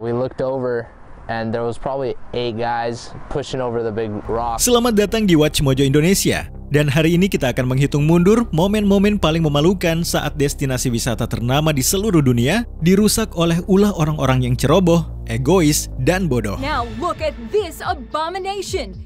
We looked over and there was probably 8 guys pushing over the big rock. Selamat datang di Watch Mojo Indonesia. Dan hari ini kita akan menghitung mundur momen-momen paling memalukan saat destinasi wisata ternama di seluruh dunia dirusak oleh ulah orang-orang yang ceroboh, egois, dan bodoh. Now look at this abomination.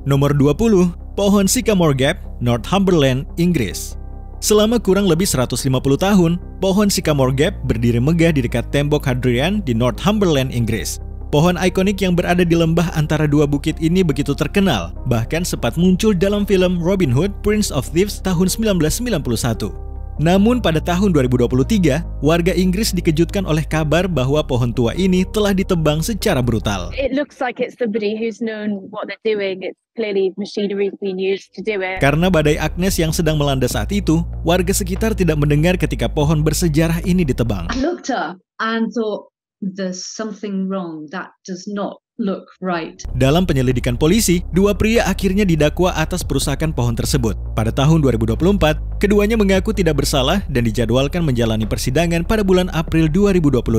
Nomor 20, pohon Sycamore Gap, Northumberland, Inggris. Selama kurang lebih 150 tahun, pohon Sycamore Gap berdiri megah di dekat tembok Hadrian di Northumberland, Inggris. Pohon ikonik yang berada di lembah antara dua bukit ini begitu terkenal, bahkan sempat muncul dalam film Robin Hood, Prince of Thieves tahun 1991. Namun pada tahun 2023, warga Inggris dikejutkan oleh kabar bahwa pohon tua ini telah ditebang secara brutal. It looks like it's somebody who's known what they're doing. It's clearly machinery being used to do it. Karena badai Agnes yang sedang melanda saat itu, warga sekitar tidak mendengar ketika pohon bersejarah ini ditebang. I looked up and thought, there's something wrong. That does not look right. Dalam penyelidikan polisi, dua pria akhirnya didakwa atas perusakan pohon tersebut. Pada tahun 2024, keduanya mengaku tidak bersalah dan dijadwalkan menjalani persidangan pada bulan April 2025.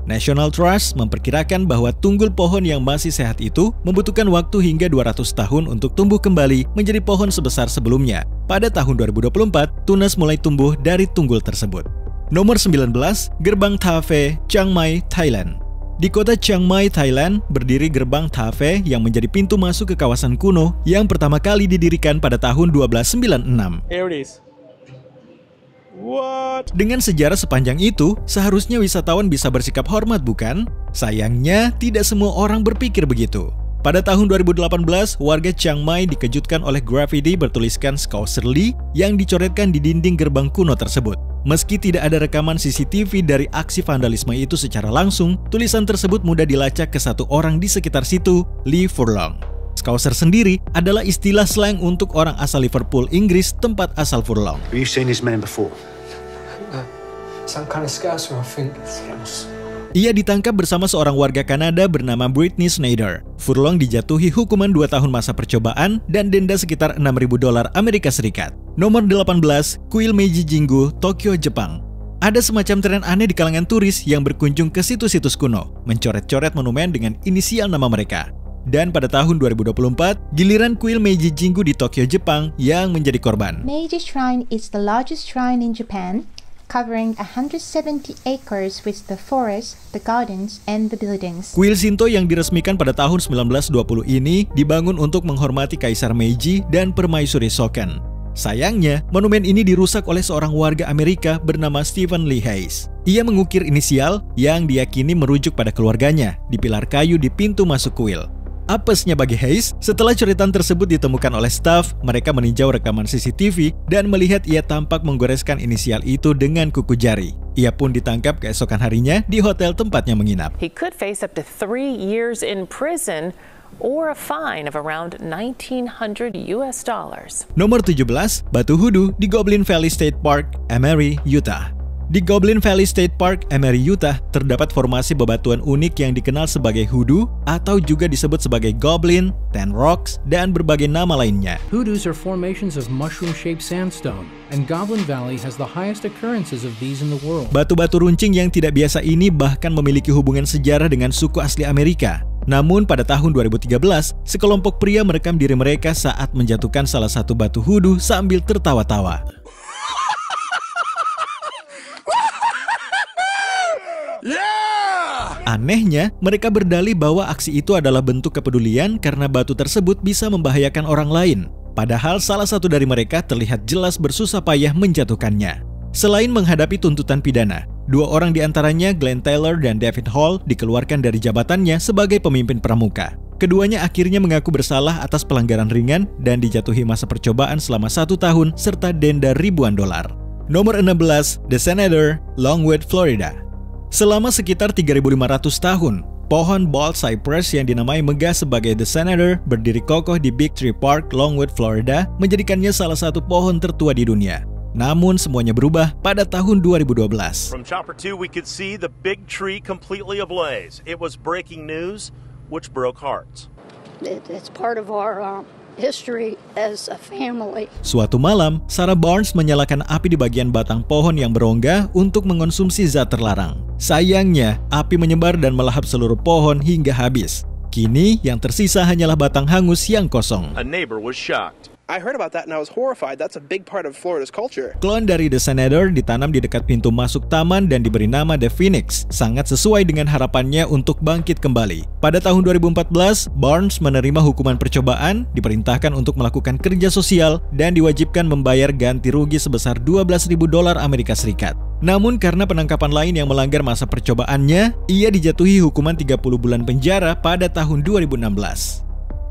National Trust memperkirakan bahwa tunggul pohon yang masih sehat itu membutuhkan waktu hingga 200 tahun untuk tumbuh kembali menjadi pohon sebesar sebelumnya. Pada tahun 2024, tunas mulai tumbuh dari tunggul tersebut. Nomor 19, Gerbang Ta Phe, Chiang Mai, Thailand. Di kota Chiang Mai, Thailand, berdiri Gerbang Ta Phe yang menjadi pintu masuk ke kawasan kuno yang pertama kali didirikan pada tahun 1296. Here it is. What? Dengan sejarah sepanjang itu, seharusnya wisatawan bisa bersikap hormat, bukan? Sayangnya, tidak semua orang berpikir begitu. Pada tahun 2018, warga Chiang Mai dikejutkan oleh grafiti bertuliskan Scouserly yang dicoretkan di dinding gerbang kuno tersebut. Meski tidak ada rekaman CCTV dari aksi vandalisme itu secara langsung, tulisan tersebut mudah dilacak ke satu orang di sekitar situ, Lee Furlong. Scouser sendiri adalah istilah slang untuk orang asal Liverpool, Inggris, tempat asal Furlong. Have you seen this man before? Some kind of Scouser, I think. Ia ditangkap bersama seorang warga Kanada bernama Brittany Snyder. Furlong dijatuhi hukuman 2 tahun masa percobaan dan denda sekitar $6.000 Amerika Serikat. Nomor 18, Kuil Meiji Jingu, Tokyo, Jepang. Ada semacam tren aneh di kalangan turis yang berkunjung ke situs-situs kuno, mencoret-coret monumen dengan inisial nama mereka. Dan pada tahun 2024, giliran kuil Meiji Jingu di Tokyo, Jepang yang menjadi korban. Meiji Shrine is the largest shrine in Japan, covering 170 acres with the forest, the gardens, and the buildings. Kuil Shinto yang diresmikan pada tahun 1920 ini dibangun untuk menghormati Kaisar Meiji dan Permaisuri Shoken. Sayangnya, monumen ini dirusak oleh seorang warga Amerika bernama Stephen Lee Hayes. Ia mengukir inisial yang diyakini merujuk pada keluarganya di pilar kayu di pintu masuk kuil. Apesnya bagi Hayes, setelah coretan tersebut ditemukan oleh staf, mereka meninjau rekaman CCTV dan melihat ia tampak menggoreskan inisial itu dengan kuku jari. Ia pun ditangkap keesokan harinya di hotel tempatnya menginap. He could face up to 3 years in prison or a fine of around $1,900. Nomor 17, Batu Hoodoo di Goblin Valley State Park, Emery, Utah. Di Goblin Valley State Park, Emery, Utah, terdapat formasi bebatuan unik yang dikenal sebagai hoodoo atau juga disebut sebagai goblin, ten rocks, dan berbagai nama lainnya. Hoodoos are formations of mushroom-shaped sandstone, and Goblin Valley has the highest occurrences of these in the world. Batu-batu runcing yang tidak biasa ini bahkan memiliki hubungan sejarah dengan suku asli Amerika. Namun pada tahun 2013, sekelompok pria merekam diri mereka saat menjatuhkan salah satu batu hoodoo sambil tertawa-tawa. Anehnya, mereka berdalih bahwa aksi itu adalah bentuk kepedulian karena batu tersebut bisa membahayakan orang lain. Padahal salah satu dari mereka terlihat jelas bersusah payah menjatuhkannya. Selain menghadapi tuntutan pidana, 2 orang diantaranya, Glenn Taylor dan David Hall, dikeluarkan dari jabatannya sebagai pemimpin pramuka. Keduanya akhirnya mengaku bersalah atas pelanggaran ringan dan dijatuhi masa percobaan selama 1 tahun serta denda ribuan dolar. Nomor 16, The Senator, Longwood, Florida. Selama sekitar 3.500 tahun, pohon bald cypress yang dinamai megah sebagai The Senator berdiri kokoh di Big Tree Park, Longwood, Florida, menjadikannya salah satu pohon tertua di dunia. Namun semuanya berubah pada tahun 2012. From Chopper 2 we could see the big tree completely ablaze. It was breaking news which broke hearts. It's part of our history as a family. Suatu malam, Sarah Barnes menyalakan api di bagian batang pohon yang berongga untuk mengonsumsi zat terlarang. Sayangnya, api menyebar dan melahap seluruh pohon hingga habis. Kini, yang tersisa hanyalah batang hangus yang kosong. A neighbor was shocked. I heard about that and I was horrified. That's a big part of Florida's culture. Klon dari The Senator ditanam di dekat pintu masuk taman dan diberi nama The Phoenix, sangat sesuai dengan harapannya untuk bangkit kembali. Pada tahun 2014, Barnes menerima hukuman percobaan, diperintahkan untuk melakukan kerja sosial, dan diwajibkan membayar ganti rugi sebesar $12.000 Amerika Serikat. Namun karena penangkapan lain yang melanggar masa percobaannya, ia dijatuhi hukuman 30 bulan penjara pada tahun 2016.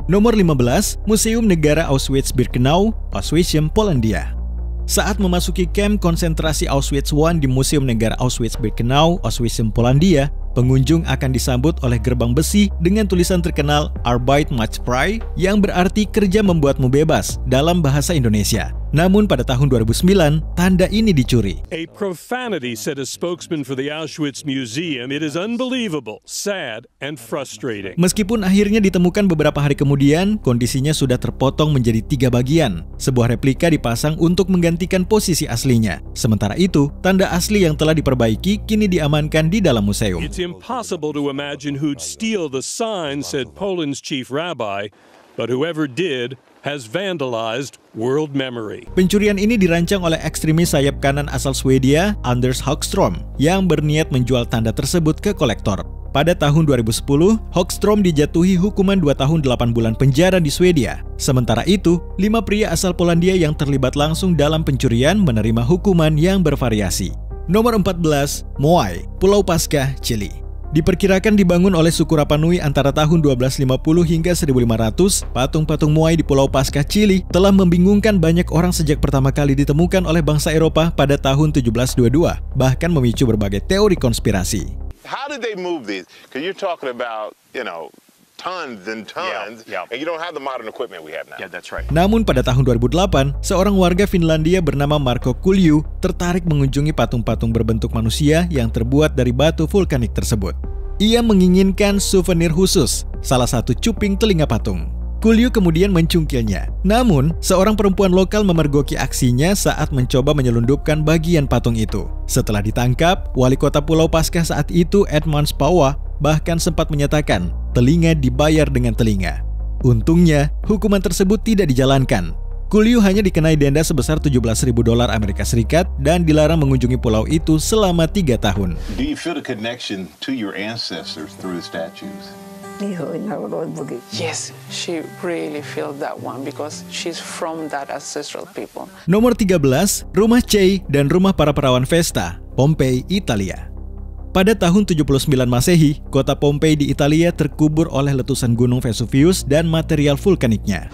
Nomor 15, Museum Negara Auschwitz-Birkenau, Auschwitz, Polandia. Saat memasuki kamp konsentrasi Auschwitz I di Museum Negara Auschwitz-Birkenau, Auschwitz, Polandia, pengunjung akan disambut oleh gerbang besi dengan tulisan terkenal Arbeit macht frei, yang berarti kerja membuatmu bebas dalam bahasa Indonesia. Namun pada tahun 2009, tanda ini dicuri. A profanity, said a spokesman for the Auschwitz Museum. It is unbelievable, sad, and frustrating. Meskipun akhirnya ditemukan beberapa hari kemudian, kondisinya sudah terpotong menjadi 3 bagian. Sebuah replika dipasang untuk menggantikan posisi aslinya. Sementara itu, tanda asli yang telah diperbaiki kini diamankan di dalam museum. It's impossible to imagine who'd steal the sign, said Poland's chief rabbi, but whoever did has vandalized world memory. Pencurian ini dirancang oleh ekstremis sayap kanan asal Swedia, Anders Hagström, yang berniat menjual tanda tersebut ke kolektor. Pada tahun 2010, Hagström dijatuhi hukuman 2 tahun 8 bulan penjara di Swedia. Sementara itu, 5 pria asal Polandia yang terlibat langsung dalam pencurian menerima hukuman yang bervariasi. Nomor 14, Moai, Pulau Paskah, Chili. Diperkirakan dibangun oleh suku Rapa Nui antara tahun 1250 hingga 1500, patung-patung Moai di Pulau Paskah, Chili telah membingungkan banyak orang sejak pertama kali ditemukan oleh bangsa Eropa pada tahun 1722, bahkan memicu berbagai teori konspirasi. How did they move these? Because you're talking about, tons and tons, and you don't have the modern equipment we have now. Yeah, that's right. Namun pada tahun 2008, seorang warga Finlandia bernama Marko Kulju tertarik mengunjungi patung-patung berbentuk manusia yang terbuat dari batu vulkanik tersebut. Ia menginginkan souvenir khusus, salah satu cuping telinga patung. Kulju kemudian mencungkilnya. Namun, seorang perempuan lokal memergoki aksinya saat mencoba menyelundupkan bagian patung itu. Setelah ditangkap, wali kota Pulau Paskah saat itu, Edmund Spawa, bahkan sempat menyatakan telinga dibayar dengan telinga. Untungnya, hukuman tersebut tidak dijalankan. Kulju hanya dikenai denda sebesar $17.000 Amerika Serikat dan dilarang mengunjungi pulau itu selama 3 tahun. Do you feel the connection to your ancestors through the statues? Yes, she really feels that one because she's from that ancestral people. Nomor 13, Rumah Che dan Rumah para Perawan Vesta, Pompei, Italia. Pada tahun 79 Masehi, kota Pompei di Italia terkubur oleh letusan gunung Vesuvius dan material vulkaniknya.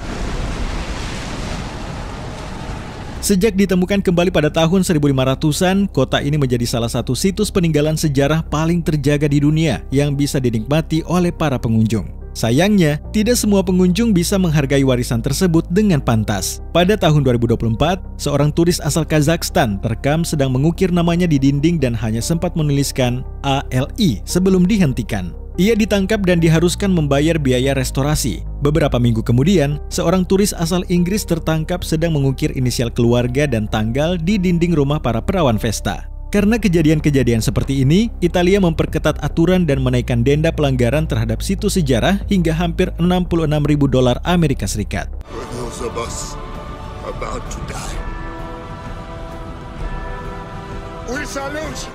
Sejak ditemukan kembali pada tahun 1500-an, kota ini menjadi salah satu situs peninggalan sejarah paling terjaga di dunia yang bisa dinikmati oleh para pengunjung. Sayangnya, tidak semua pengunjung bisa menghargai warisan tersebut dengan pantas. Pada tahun 2024, seorang turis asal Kazakhstan terekam sedang mengukir namanya di dinding dan hanya sempat menuliskan ALI sebelum dihentikan. Ia ditangkap dan diharuskan membayar biaya restorasi. Beberapa minggu kemudian, seorang turis asal Inggris tertangkap sedang mengukir inisial keluarga dan tanggal di dinding rumah para perawan Vesta. Karena kejadian-kejadian seperti ini, Italia memperketat aturan dan menaikkan denda pelanggaran terhadap situs sejarah hingga hampir $66.000 Amerika Serikat.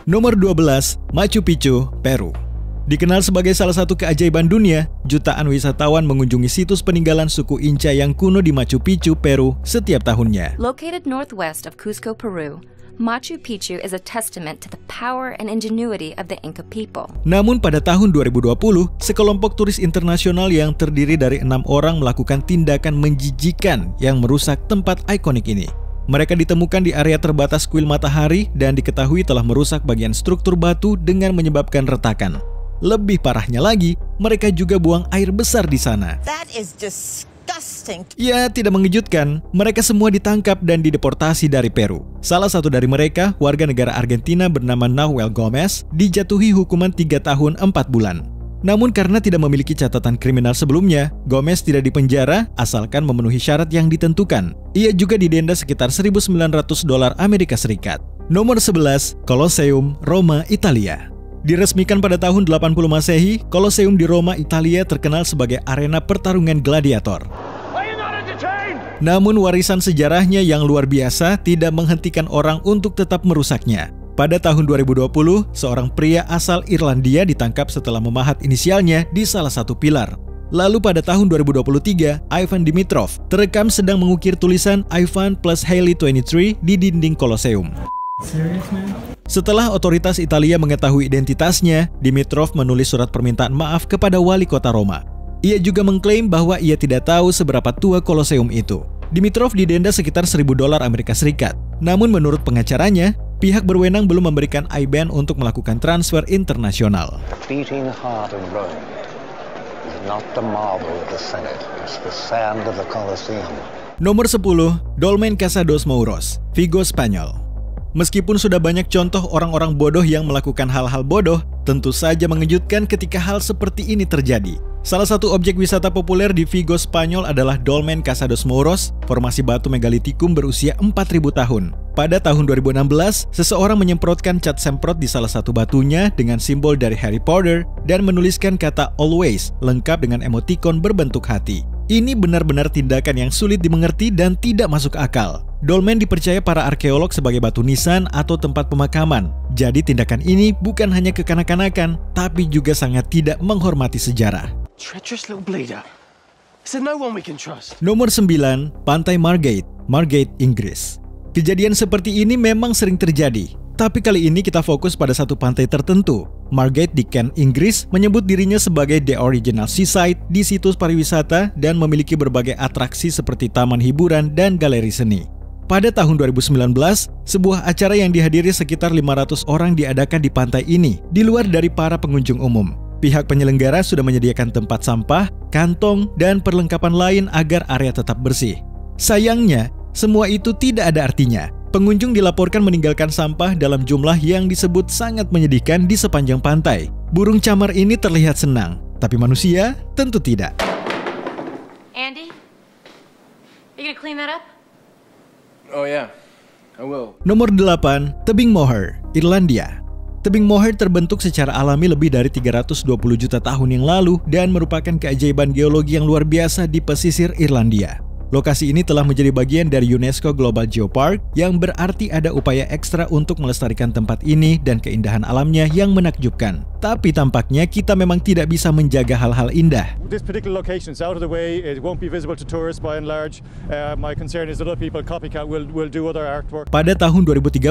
Nomor 12, Machu Picchu, Peru. Dikenal sebagai salah satu keajaiban dunia, jutaan wisatawan mengunjungi situs peninggalan suku Inca yang kuno di Machu Picchu, Peru setiap tahunnya. Located northwest of Cusco, Peru, Machu Picchu is a testament to the power and ingenuity of the Inca people. Namun pada tahun 2020, sekelompok turis internasional yang terdiri dari 6 orang melakukan tindakan menjijikan yang merusak tempat ikonik ini. Mereka ditemukan di area terbatas kuil matahari dan diketahui telah merusak bagian struktur batu dengan menyebabkan retakan. Lebih parahnya lagi, mereka juga buang air besar di sana. That is disgusting. Ya, tidak mengejutkan. Mereka semua ditangkap dan dideportasi dari Peru. Salah satu dari mereka, warga negara Argentina bernama Nahuel Gomez, dijatuhi hukuman 3 tahun 4 bulan. Namun karena tidak memiliki catatan kriminal sebelumnya, Gomez tidak dipenjara asalkan memenuhi syarat yang ditentukan. Ia juga didenda sekitar $1.900 Amerika Serikat. Nomor 11, Colosseum, Roma, Italia. Diresmikan pada tahun 80 Masehi, Colosseum di Roma, Italia terkenal sebagai arena pertarungan gladiator. Namun warisan sejarahnya yang luar biasa tidak menghentikan orang untuk tetap merusaknya. Pada tahun 2020, seorang pria asal Irlandia ditangkap setelah memahat inisialnya di salah satu pilar. Lalu pada tahun 2023, Ivan Dimitrov terekam sedang mengukir tulisan Ivan plus Haley 23 di dinding Colosseum. Setelah otoritas Italia mengetahui identitasnya, Dimitrov menulis surat permintaan maaf kepada wali kota Roma. Ia juga mengklaim bahwa ia tidak tahu seberapa tua Colosseum itu. Dimitrov didenda sekitar $1.000 Amerika Serikat. Namun menurut pengacaranya, pihak berwenang belum memberikan IBAN untuk melakukan transfer internasional. Nomor 10, Dolmen Casa dos Mouros, Vigo, Spanyol. Meskipun sudah banyak contoh orang-orang bodoh yang melakukan hal-hal bodoh, tentu saja mengejutkan ketika hal seperti ini terjadi. Salah satu objek wisata populer di Vigo, Spanyol adalah Dolmen Casa dos Mouros, formasi batu megalitikum berusia 4.000 tahun. Pada tahun 2016, seseorang menyemprotkan cat semprot di salah satu batunya dengan simbol dari Harry Potter dan menuliskan kata always, lengkap dengan emotikon berbentuk hati. Ini benar-benar tindakan yang sulit dimengerti dan tidak masuk akal. Dolmen dipercaya para arkeolog sebagai batu nisan atau tempat pemakaman. Jadi tindakan ini bukan hanya kekanak-kanakan, tapi juga sangat tidak menghormati sejarah. Nomor 9, Pantai Margate, Margate, Inggris. Kejadian seperti ini memang sering terjadi, tapi kali ini kita fokus pada satu pantai tertentu. Margate di Kent, Inggris menyebut dirinya sebagai The Original Seaside di situs pariwisata dan memiliki berbagai atraksi seperti taman hiburan dan galeri seni. Pada tahun 2019, sebuah acara yang dihadiri sekitar 500 orang diadakan di pantai ini, di luar dari para pengunjung umum. Pihak penyelenggara sudah menyediakan tempat sampah, kantong, dan perlengkapan lain agar area tetap bersih. Sayangnya, semua itu tidak ada artinya. Pengunjung dilaporkan meninggalkan sampah dalam jumlah yang disebut sangat menyedihkan di sepanjang pantai. Burung camar ini terlihat senang, tapi manusia tentu tidak. Andy, you gonna clean that up? Oh yeah, I will. Nomor 8, Tebing Moher, Irlandia. Tebing Moher terbentuk secara alami lebih dari 320 juta tahun yang lalu dan merupakan keajaiban geologi yang luar biasa di pesisir Irlandia. Lokasi ini telah menjadi bagian dari UNESCO Global Geopark, yang berarti ada upaya ekstra untuk melestarikan tempat ini dan keindahan alamnya yang menakjubkan. Tapi tampaknya kita memang tidak bisa menjaga hal-hal indah. This particular location is out of the way. It won't be visible to tourists by and large. My concern is that other people copycat will do other artwork. Pada tahun 2013,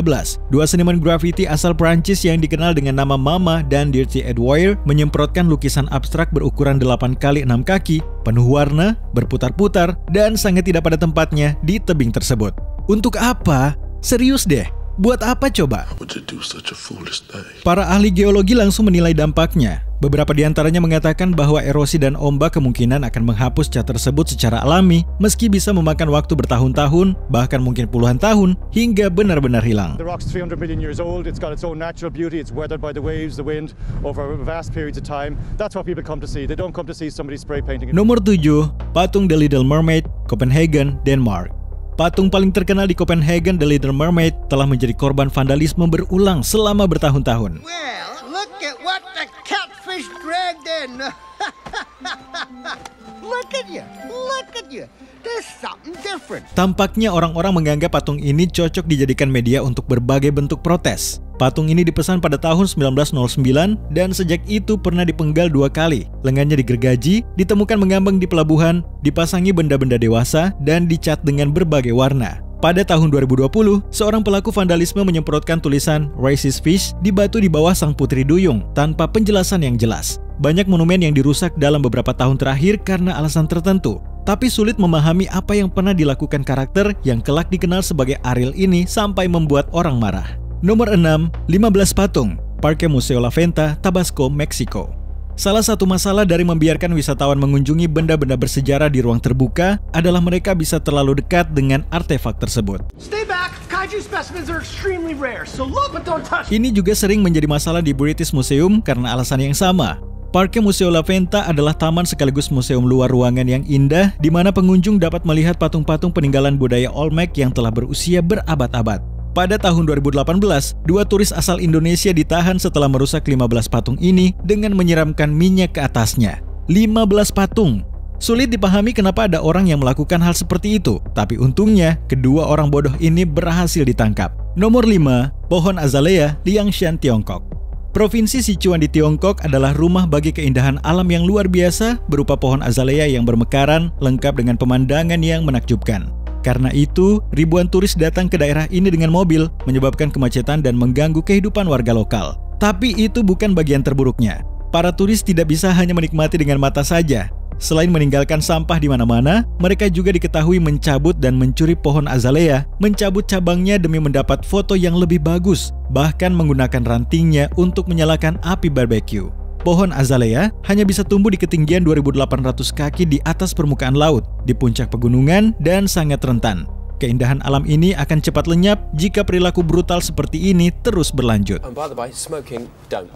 dua seniman grafiti asal Prancis yang dikenal dengan nama Mama dan Dirty Ed Wire menyemprotkan lukisan abstrak berukuran 8 x 6 kaki, penuh warna, berputar-putar, dan sangat tidak pada tempatnya di tebing tersebut. Untuk apa? Serius deh. Buat apa coba? Para ahli geologi langsung menilai dampaknya. Beberapa di antaranya mengatakan bahwa erosi dan ombak kemungkinan akan menghapus cat tersebut secara alami, meski bisa memakan waktu bertahun-tahun, bahkan mungkin puluhan tahun, hingga benar-benar hilang. The rock's 300 million years old. It's got its own natural beauty. It's weathered by the waves, the wind, over vast periods of time. That's what people come to see. They don't come to see somebody spray painting it. Nomor 7, Patung The Little Mermaid, Copenhagen, Denmark. Patung paling terkenal di Copenhagen, The Little Mermaid, telah menjadi korban vandalisme berulang selama bertahun-tahun. Well, look at what the catfish dragged in. Look at you. There's something different. Tampaknya orang-orang menganggap patung ini cocok dijadikan media untuk berbagai bentuk protes. Patung ini dipesan pada tahun 1909 dan sejak itu pernah dipenggal 2 kali. Lengannya digergaji, ditemukan mengambang di pelabuhan, dipasangi benda-benda dewasa, dan dicat dengan berbagai warna. Pada tahun 2020, seorang pelaku vandalisme menyemprotkan tulisan Racist Fish di batu di bawah Sang Putri Duyung tanpa penjelasan yang jelas. Banyak monumen yang dirusak dalam beberapa tahun terakhir karena alasan tertentu. Tapi sulit memahami apa yang pernah dilakukan karakter yang kelak dikenal sebagai Ariel ini sampai membuat orang marah. Nomor 6, 15 patung, Parque Museo La Venta, Tabasco, Meksiko. Salah satu masalah dari membiarkan wisatawan mengunjungi benda-benda bersejarah di ruang terbuka adalah mereka bisa terlalu dekat dengan artefak tersebut. Stay back. Kaiju specimens are extremely rare, so look but don't touch. Ini juga sering menjadi masalah di British Museum karena alasan yang sama. Parque Museo La Venta adalah taman sekaligus museum luar ruangan yang indah di mana pengunjung dapat melihat patung-patung peninggalan budaya Olmec yang telah berusia berabad-abad. Pada tahun 2018, 2 turis asal Indonesia ditahan setelah merusak 15 patung ini dengan menyiramkan minyak ke atasnya. 15 patung! Sulit dipahami kenapa ada orang yang melakukan hal seperti itu, tapi untungnya kedua orang bodoh ini berhasil ditangkap. Nomor 5, Pohon Azalea, Liangshan, Tiongkok. Provinsi Sichuan di Tiongkok adalah rumah bagi keindahan alam yang luar biasa berupa pohon azalea yang bermekaran lengkap dengan pemandangan yang menakjubkan. Karena itu, ribuan turis datang ke daerah ini dengan mobil, menyebabkan kemacetan dan mengganggu kehidupan warga lokal. Tapi itu bukan bagian terburuknya. Para turis tidak bisa hanya menikmati dengan mata saja. Selain meninggalkan sampah di mana-mana, mereka juga diketahui mencabut dan mencuri pohon azalea, mencabut cabangnya demi mendapat foto yang lebih bagus, bahkan menggunakan rantingnya untuk menyalakan api barbeque. Pohon azalea hanya bisa tumbuh di ketinggian 2.800 kaki di atas permukaan laut, di puncak pegunungan, dan sangat rentan. Keindahan alam ini akan cepat lenyap jika perilaku brutal seperti ini terus berlanjut. And by the way, smoking, don't.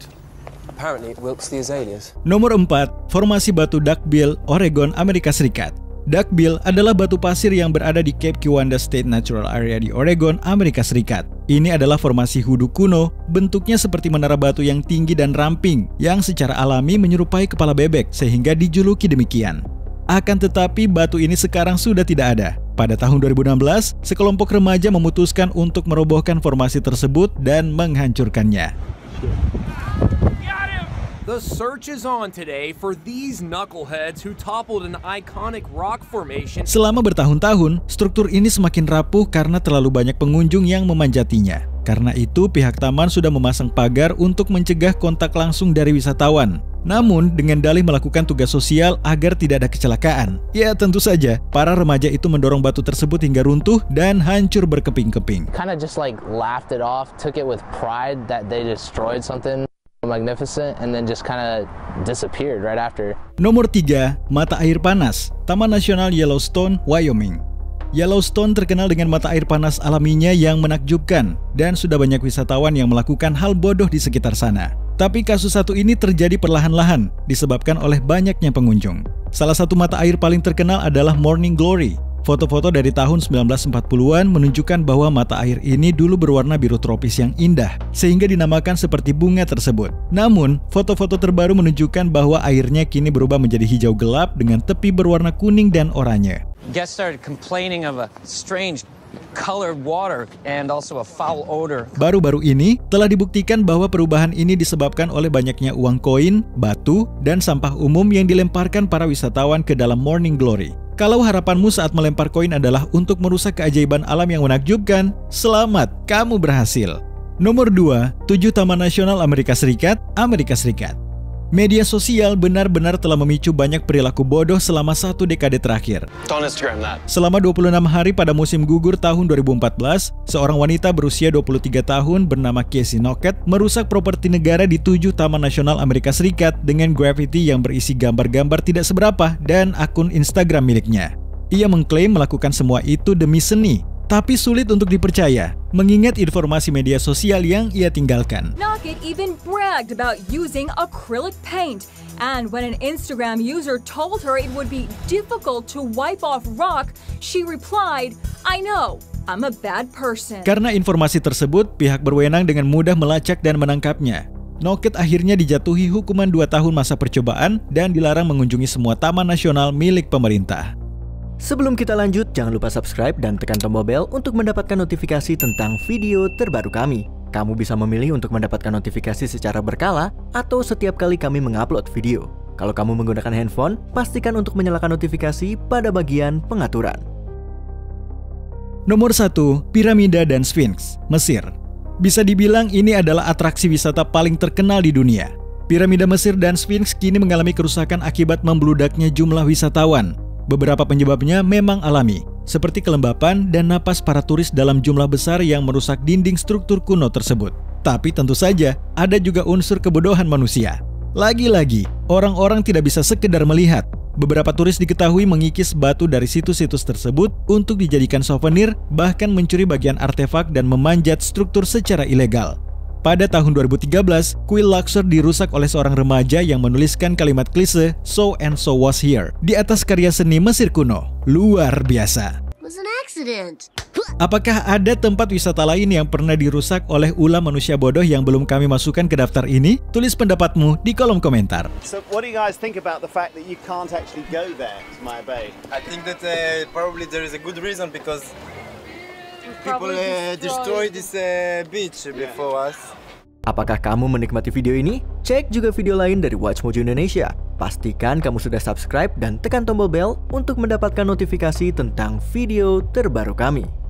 Apparently it wilts the azaleas. Nomor 4, formasi batu Duckbill, Oregon, Amerika Serikat. Duckbill adalah batu pasir yang berada di Cape Kiwanda State Natural Area di Oregon, Amerika Serikat. Ini adalah formasi hudu kuno, bentuknya seperti menara batu yang tinggi dan ramping, yang secara alami menyerupai kepala bebek sehingga dijuluki demikian. Akan tetapi batu ini sekarang sudah tidak ada. Pada tahun 2016, sekelompok remaja memutuskan untuk merobohkan formasi tersebut dan menghancurkannya. The search is on today for these knuckleheads who toppled an iconic rock formation. Selama bertahun-tahun, struktur ini semakin rapuh karena terlalu banyak pengunjung yang memanjatinya. Karena itu, pihak taman sudah memasang pagar untuk mencegah kontak langsung dari wisatawan. Namun, dengan dalih melakukan tugas sosial agar tidak ada kecelakaan. Ya, tentu saja, para remaja itu mendorong batu tersebut hingga runtuh dan hancur berkeping-keping. Kind of just like laughed it off, took it with pride that they destroyed something magnificent and then just kind of disappeared right after. Nomor 3, mata air panas, Taman Nasional Yellowstone, Wyoming. Yellowstone terkenal dengan mata air panas alaminya yang menakjubkan dan sudah banyak wisatawan yang melakukan hal bodoh di sekitar sana. Tapi kasus satu ini terjadi perlahan-lahan disebabkan oleh banyaknya pengunjung. Salah satu mata air paling terkenal adalah Morning Glory. Foto-foto dari tahun 1940-an menunjukkan bahwa mata air ini dulu berwarna biru tropis yang indah, sehingga dinamakan seperti bunga tersebut. Namun, foto-foto terbaru menunjukkan bahwa airnya kini berubah menjadi hijau gelap dengan tepi berwarna kuning dan oranye. Guests started complaining of a strange colored water and also a foul odor. Baru-baru ini telah dibuktikan bahwa perubahan ini disebabkan oleh banyaknya uang koin, batu, dan sampah umum yang dilemparkan para wisatawan ke dalam Morning Glory. Kalau harapanmu saat melempar koin adalah untuk merusak keajaiban alam yang menakjubkan, selamat, kamu berhasil. Nomor 2, 7 Taman Nasional Amerika Serikat, Amerika Serikat. Media sosial benar-benar telah memicu banyak perilaku bodoh selama 1 dekade terakhir. Don't Instagram that. Selama 26 hari pada musim gugur tahun 2014, seorang wanita berusia 23 tahun bernama Casey Knockett merusak properti negara di 7 Taman Nasional Amerika Serikat dengan graffiti yang berisi gambar-gambar tidak seberapa dan akun Instagram miliknya. Ia mengklaim melakukan semua itu demi seni, tapi sulit untuk dipercaya, mengingat informasi media sosial yang ia tinggalkan. Knockett even bragged about using acrylic paint, and when an Instagram user told her it would be difficult to wipe off rock, she replied, "I know, I'm a bad person." Karena informasi tersebut, pihak berwenang dengan mudah melacak dan menangkapnya. Knockett akhirnya dijatuhi hukuman 2 tahun masa percobaan dan dilarang mengunjungi semua taman nasional milik pemerintah. Sebelum kita lanjut, jangan lupa subscribe dan tekan tombol bel untuk mendapatkan notifikasi tentang video terbaru kami. Kamu bisa memilih untuk mendapatkan notifikasi secara berkala atau setiap kali kami mengupload video. Kalau kamu menggunakan handphone, pastikan untuk menyalakan notifikasi pada bagian pengaturan. Nomor 1, Piramida dan Sphinx, Mesir. Bisa dibilang ini adalah atraksi wisata paling terkenal di dunia. Piramida Mesir dan Sphinx kini mengalami kerusakan akibat membludaknya jumlah wisatawan. Beberapa penyebabnya memang alami, seperti kelembapan dan napas para turis dalam jumlah besar yang merusak dinding struktur kuno tersebut. Tapi tentu saja, ada juga unsur kebodohan manusia. Lagi-lagi, orang-orang tidak bisa sekedar melihat. Beberapa turis diketahui mengikis batu dari situs-situs tersebut untuk dijadikan souvenir, bahkan mencuri bagian artefak dan memanjat struktur secara ilegal. Pada tahun 2013, kuil Luxor dirusak oleh seorang remaja yang menuliskan kalimat klise "So and so was here" di atas karya seni Mesir kuno. Luar biasa. Was an accident. Apakah ada tempat wisata lain yang pernah dirusak oleh ulah manusia bodoh yang belum kami masukkan ke daftar ini? Tulis pendapatmu di kolom komentar. So what do you guys think about the fact that you can't actually go there to Maya Bay? I think that probably there is a good reason because people destroyed this beach before us. Apakah kamu menikmati video ini? Cek juga video lain dari WatchMojo Indonesia. Pastikan kamu sudah subscribe dan tekan tombol bel untuk mendapatkan notifikasi tentang video terbaru kami.